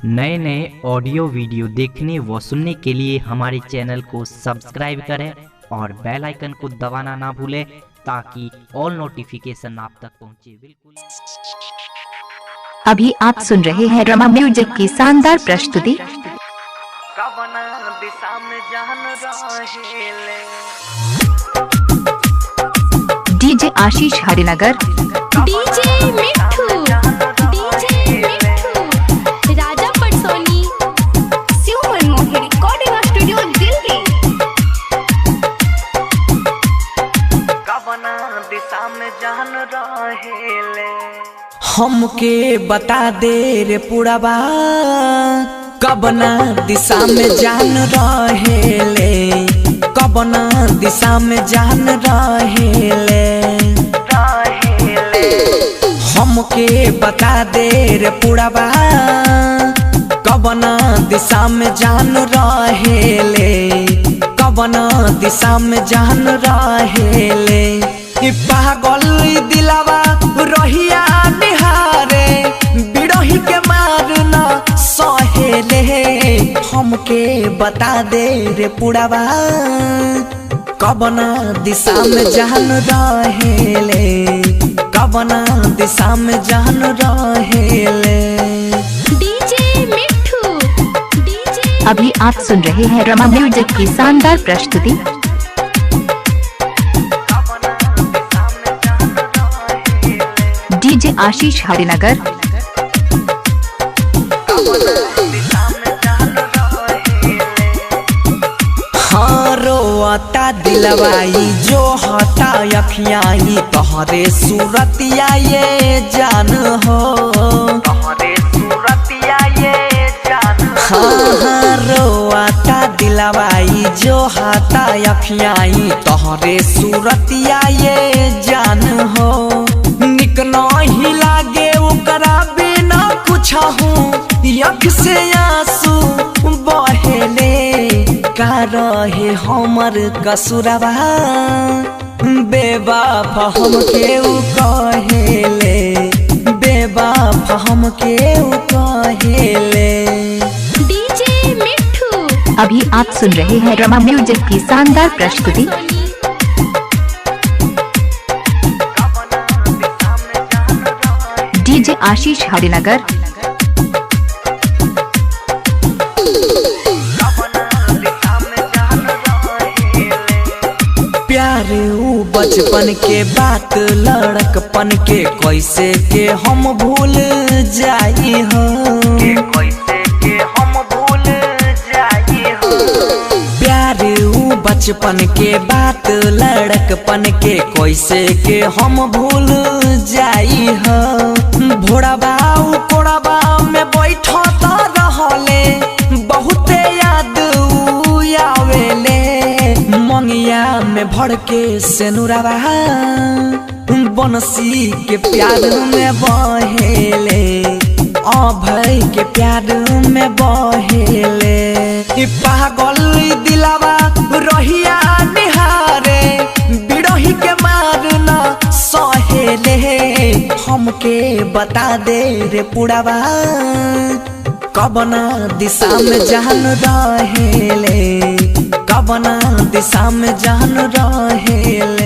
नए नए audio video देखने व सुनने के लिए हमारे चैनल को सब्सक्राइब करें और बेल आइकन को दबाना ना भूलें ताकि ऑल नोटिफिकेशन आप तक पहुंचे। बिल्कुल। अभी आप सुन रहे हैं रमा म्यूजिक की शानदार प्रस्तुति। डीजे आशीष हरिनगर, डीजे मिठू, राजा पटसोनी, शिव मनमोहन रिकॉर्डिंग स्टूडियो दिल्ली। कवना दिशा में जान रहेले हमके बता दे रे पुरबा, कवना दिशा में जान रहेले, कवना दिशा में जान रहेले। हमके बता दे रे पुरबा, कवना दिशा में जान रहेले, कवना दिशा में जान रहेले। पागल दिलावा रहिया निहारे, बिरही के मारना सहेले। हमके बता दे रे पुरबा, कवना दिशा में जान रहेले, कवना दिशा में जान रहेले। डीजे मिठू, अभी आप सुन रहे हैं रमा म्यूजिक की शानदार प्रस्तुति। डीजे आशीष हरिनगर, हाँ रोता दिलवाई जो हटा अखियाई, तोहरे सूरतिया ये जान हो, तोहरे सूरतिया ये जान। हाँ रोता दिलवाई जो हटा अखियाई, तोहरे सूरतिया ये जान हो। निक नहीं लागे ओकरा बिना कुछ हूँ, अख से आंसू बहेले। का रहे हमर कसुरवा, बेवफा हमके उ कहेले, बेवफा हमके उ कहेले। डीजे मिठू, अभी आप सुन रहे हैं रमा म्यूजिक की शानदार प्रस्तुति। डीजे आशीष हरिनगर, प्यार ऊ बचपन के बात, लड़कपन के कैसे के हम भूल जाई हो, कैसे के हम भूल जाई हो। प्यार ऊ बचपन के बात, लड़कपन के कैसे के हम भूल जाई हो। भोरबा कोड़बा में बैठो तो रहले, बहुते याद ऊ आवेले। मंगिया में भर के सेनुरवा, बंसी के प्यार में बहेले, अभय के प्यार में बहेले। पागल दिलावा रहिया निहारे, बिरही के मारना सहेले। हमके बता दे रे पुरबा, कवना दिशा में जान रहेले, कवना दिशा में जान रहेले।